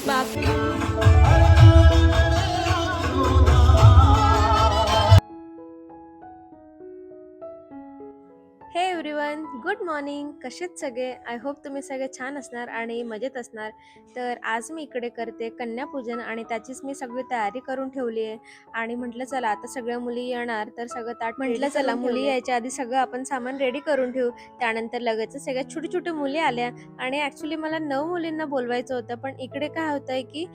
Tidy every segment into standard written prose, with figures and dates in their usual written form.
बाप. हे everyone, good morning. कसेच सगळे? आय होप तुम्ही सगळे छान असणार आणि मजेत असणार. तर आज मी इकडे करते कन्यापूजन आणि त्याचीच मी सगळी तयारी करून ठेवली आहे. आणि म्हटलं चला आता सगळ्या मुली येणार तर सगळं ताट म्हटलं चला मुली यायच्या आधी सगळं आपण सामान रेडी करून ठेवू. त्यानंतर लगेच सगळ्या छोटी छोटी मुली आल्या आणि ॲक्च्युली मला 9 मुलींना बोलवायचं होतं, पण इकडे काय होतंय की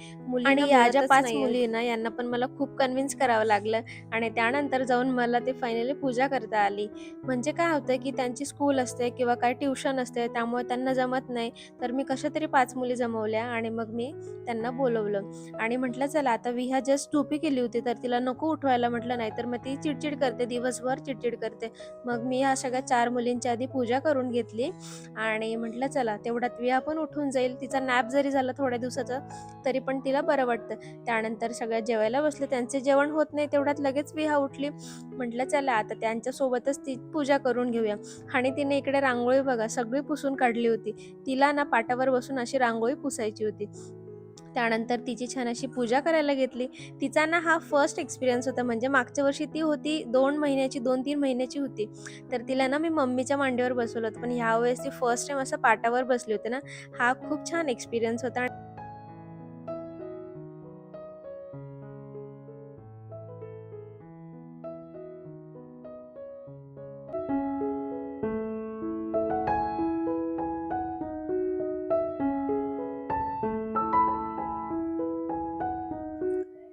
आणि या ज्या 5 मुली ना यांना पण मला खूप कन्व्हिन्स करावं लागलं आणि त्यानंतर जाऊन मला ते फायनली पूजा करता आली. म्हणजे काय होतं की त्यांची स्कूल असते किंवा काय ट्युशन असते, त्यामुळे त्यांना जमत नाही. तर मी कशा तरी 5 मुली जमवल्या आणि मग मी त्यांना बोलवलं आणि म्हटलं चला आता विहा जस्ट झोपी केली होती तर तिला नको उठवायला म्हटलं, नाही तर मग ती चिडचिड करते, दिवसभर चिडचिड करते. मग मी ह्या सगळ्या 4 मुलींच्या आधी पूजा करून घेतली आणि म्हटलं चला तेवढ्यात विहा पण उठून जाईल. तिचा नॅप जरी झाला थोड्या दिवसाचा तरी पण तिला बरं वाटतं. त्यानंतर सगळ्या जेवायला बसले. त्यांचे जेवण होत नाही तेवढ्यात लगेच विहा उठली. म्हटलं चला आता त्यांच्यासोबतच ती पूजा करून घेऊया. आणि तिने इकडे रांगोळी बघा सगळी पुसून काढली होती. तिला ना पाटावर बसून अशी रांगोळी पुसायची होती. त्यानंतर तिची छान अशी पूजा करायला घेतली. तिचा ना हा फर्स्ट एक्सपिरियन्स होता. म्हणजे मागच्या वर्षी ती होती 2-3 महिन्याची होती, तर तिला ना मी मम्मीच्या मांडीवर बसवलं होतं. पण ह्यावेळेस ती फर्स्ट टाइम असं पाटावर बसली होती ना. हा खूप छान एक्सपिरियन्स होता.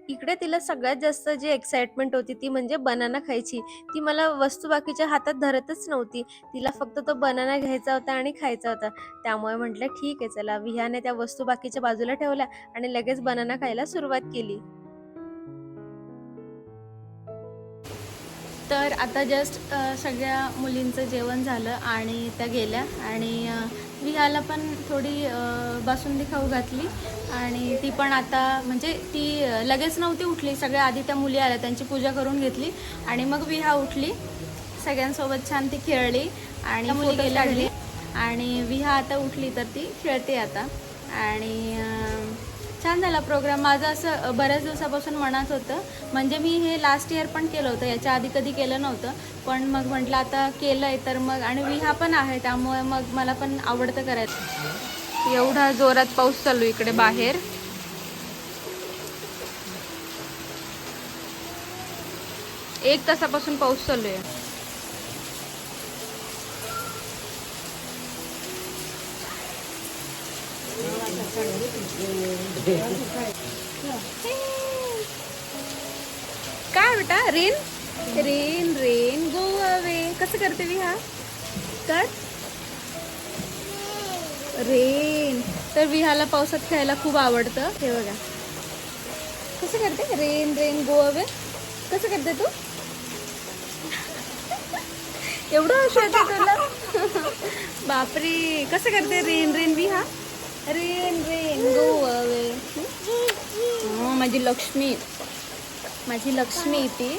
इकडे तिला सगळ्यात जास्त जी एक्साइटमेंट होती ती म्हणजे बनाना खायची. ती मला वस्तू बाकीच्या हातात धरतच नव्हती. तिला फक्त तो बनाना घ्यायचा होता आणि खायचा होता. त्यामुळे म्हटलं ठीक आहे चला. विहाने त्या वस्तू बाकीच्या बाजूला ठेवल्या आणि लगेच बनाना खायला सुरुवात केली. तर आता जस्ट सगळ्या मुलींचं जेवण झालं आणि त्या गेल्या आणि विहाला पण थोडी बासुंदी खाऊ घातली आणि ती पण आता म्हणजे ती लगेच नव्हती उठली. सगळ्या आधी त्या मुली आल्या, त्यांची पूजा करून घेतली आणि मग विहा उठली. सगळ्यांसोबत छान ती खेळली आणि मुली गेल्या घरी आणि विहा आता उठली तर ती खेळते आता. आणि छान झाला प्रोग्राम. माझं असं बऱ्याच दिवसापासून मनात होतं, म्हणजे मी हे लास्ट इयर पण केलं होतं, याच्या आधी कधी केलं नव्हतं. पण मग म्हटलं आता केलं आहे तर मग, आणि विहा पण आहे त्यामुळे मग मला पण आवडतं करायचं. एवढा जोरात पाऊस चालू इकडे बाहेर. एक तासापासून पाऊस चालू आहे. काय बेटा? Rain rain rain go away. कसं करते विहा? कर रेन. तर विहाला पावसात खेळायला खूप आवडतं. हे बघा कसं करते. Rain rain go away. कसं करते तू? एवढं हसू येतं तुला? बापरे. कसं करते रेन रेन विहा? Rain rain go away. माझी लक्ष्मी ती.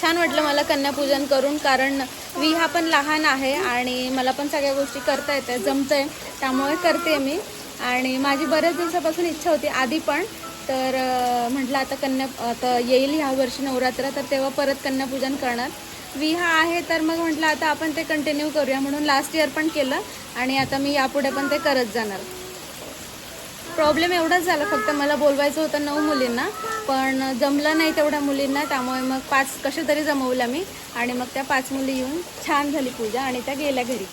छान वाटलं मला कन्यापूजन करून, कारण विहा पण लहान आहे आणि मला पण सगळ्या गोष्टी करता येतात, जमतंय, त्यामुळे करते मी. आणि माझी बऱ्याच दिवसापासून इच्छा होती आधी पण. तर म्हटलं आता येईल ह्या वर्षी नवरात्र, तर तेव्हा परत कन्यापूजन करणार. विहा आहे तर मग म्हटलं आता आपण ते कंटिन्यू करूया, म्हणून लास्ट इयर पण केलं आणि आता मी यापुढे पण ते करत जाणार. प्रॉब्लेम एवढाच झाला, फक्त मला बोलवायचं होतं 9 मुलींना, पण जमलं नाही तेवढ्या मुलींना, त्यामुळे मग 5 कशा तरी जमवल्या मी आणि मग त्या 5 मुली येऊन छान झाली पूजा आणि त्या गेल्या घरी.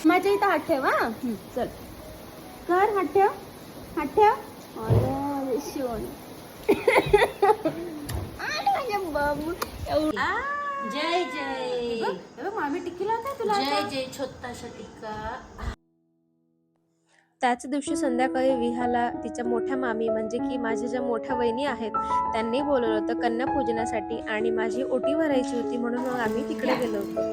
माझ्या इथं हात ठेव. हा चल कर. हात ठेव. शिवण माझ्या बाबू. जय जय. मामी टिक्कीला होता तुला. जय जय छोटासा टिक्का. त्याच दिवशी संध्याकाळी विहाला तिच्या मोठ्या मामी, म्हणजे की माझ्या ज्या मोठ्या वहिनी आहेत, त्यांनी बोलवलं होतं कन्यापूजनासाठी आणि माझी ओटी भरायची होती, म्हणून मग आम्ही तिकडे गेलो होतो.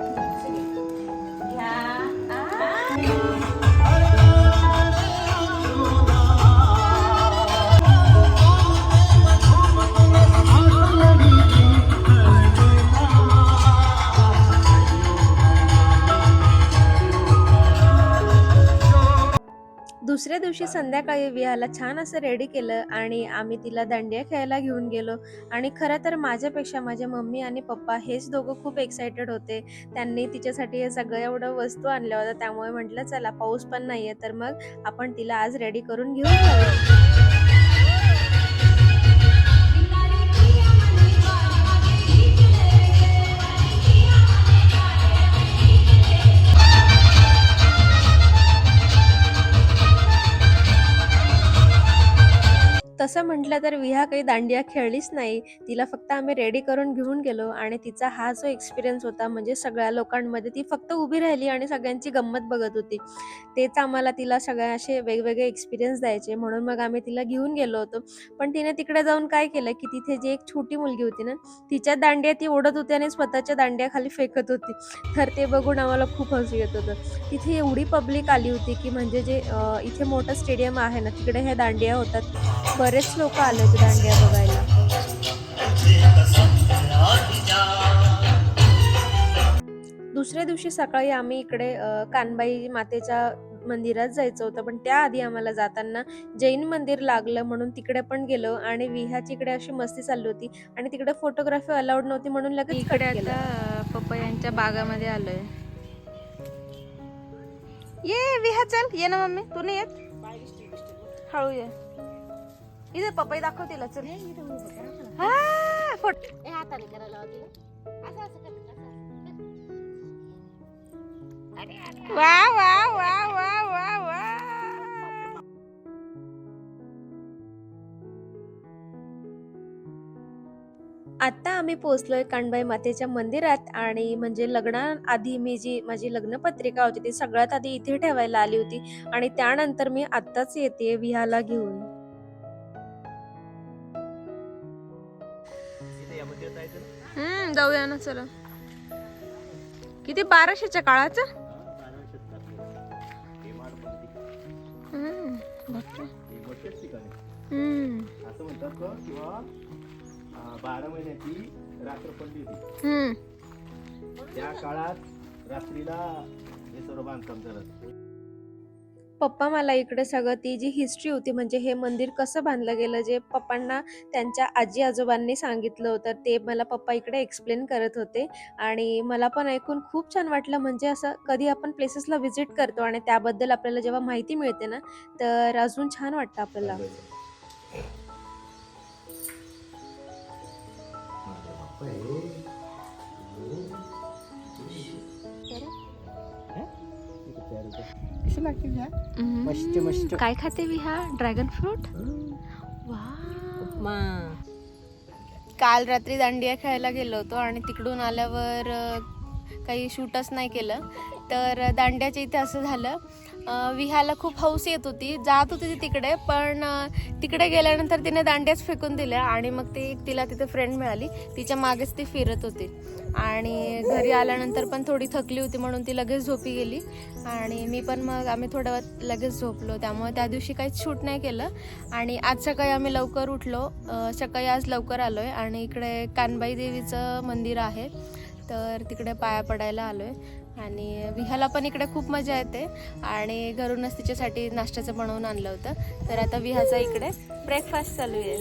दुसऱ्या दुसऱ्या दिवशी संध्याकाळी विहाला छान असं रेडी केलं आणि आम्ही तिला दांडिया खेळायला घेऊन गेलो. आणि खरं तर माझ्यापेक्षा माझ्या मम्मी आणि पप्पा हेच दोघं खूप एक्सायटेड होते. त्यांनी तिच्यासाठी हे सगळं एवढं वस्तू आणल्या होत्या, त्यामुळे म्हटलं चला पाऊस पण नाहीये तर मग आपण तिला आज रेडी करून घेऊन जाऊया. तसं म्हटलं तर विहा काही दांडिया खेळलीच नाही. तिला फक्त आम्ही रेडी करून घेऊन गेलो आणि तिचा हा जो एक्सपिरियन्स होता म्हणजे सगळ्या लोकांमध्ये ती फक्त उभी राहिली आणि सगळ्यांची गंमत बघत होती. तेच आम्हाला तिला सगळ्या असे वेगवेगळे एक्सपिरियन्स द्यायचे, म्हणून मग आम्ही तिला घेऊन गेलो होतो. पण तिने तिकडे जाऊन काय केलं की तिथे जी एक छोटी मुलगी होती ना, तिच्या दांड्या ती ओढत होती आणि स्वतःच्या दांड्या खाली फेकत होती. तर ते बघून आम्हाला खूप हसू येत होतं. तिथे एवढी पब्लिक आली होती की म्हणजे जे इथे मोठं स्टेडियम आहे ना, तिकडे ह्या दांडिया होतात. बरेच लोक आले होते दांडिया बघायला. दुसऱ्या दिवशी सकाळी आम्ही इकडे कानबाई मातेच्या मंदिरात जायचं होतं, पण त्याआधी आम्हाला जाताना जैन मंदिर लागलं म्हणून तिकडे पण गेलो. आणि विहाची इकडे अशी मस्ती चालली होती आणि तिकडे फोटोग्राफी अलाउड नव्हती म्हणून लगेच इकडे कट केलं. आता पपयांच्या बागामध्ये आलोय. ये विहा चल, ये ना मम्मी. तू नाही येत? हळू ये. इथे पपई दाखव तिला. चल वा वा वा वा वा वा. आता आम्ही पोहोचलोय कानबाई मातेच्या मंदिरात. आणि म्हणजे लग्नाआधी मी जी माझी लग्नपत्रिका होती ती सगळ्यात आधी इथे ठेवायला आली होती आणि त्यानंतर मी आत्ताच येते विहाला घेऊन. जाऊया ना चला. किती 1200च्या काळाचं. असं म्हणतात का किंवा 12 महिन्याची रात्र पडली होती त्या काळात रात्रीला हे सर्व बांधकाम झालं. पप्पा मला इकडे सगळं ती जी हिस्ट्री होती म्हणजे हे मंदिर कसं बांधलं गेलं, जे पप्पांना त्यांच्या आजी आजोबांनी सांगितलं होतं ते मला पप्पा इकडे एक्सप्लेन करत होते. आणि मला पण ऐकून खूप छान वाटलं. म्हणजे असं कधी आपण प्लेसेसला व्हिजिट करतो आणि त्याबद्दल आपल्याला जेव्हा माहिती मिळते ना, तर अजून छान वाटतं आपल्याला. मस्त मस्त. काय खाते विहा? Dragon fruit. काल रात्री दांडिया खेळायला गेलो होतो आणि तिकडून आल्यावर काही शूटच नाही केलं. तर दांड्याच्या इथे असं झालं, विहाला खूप हौस येत होती, जात होती ती तिकडे, पण तिकडे गेल्यानंतर तिने दांड्याच फेकून दिल्या. आणि मग तिला तिथे फ्रेंड मिळाली, तिच्या मागेच ती फिरत होती. आणि घरी आल्यानंतर पण थोडी थकली होती म्हणून ती लगेच झोपी गेली. आणि मी पण मग आम्ही थोड्या वेळ लगेच झोपलो. त्यामुळे त्या दिवशी काहीच शूट नाही केलं. आणि आज सकाळी आम्ही लवकर उठलो, सकाळी आज लवकर आलो आहे. आणि इकडे कानबाई देवीचं मंदिर आहे तर तिकडे पाया पडायला आलो आहे. आणि विहाला पण इकडे खूप मजा येते आणि घरूनच तिच्यासाठी नाश्त्याचं बनवून आणलं होतं. तर आता विहाचा इकडे ब्रेकफास्ट चालू आहे.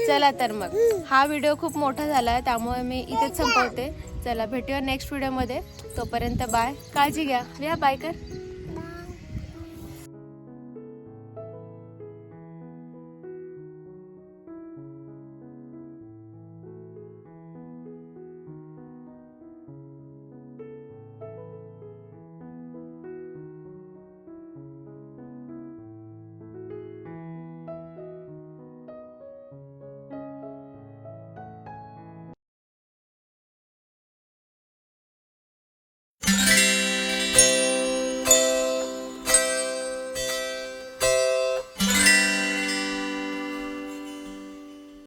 चला तर मग हा व्हिडिओ खूप मोठा झाला आहे त्यामुळे मी इथेच संपवते. चला भेटूया नेक्स्ट व्हिडिओमध्ये. तोपर्यंत बाय. काळजी घ्या. विहा बाय कर.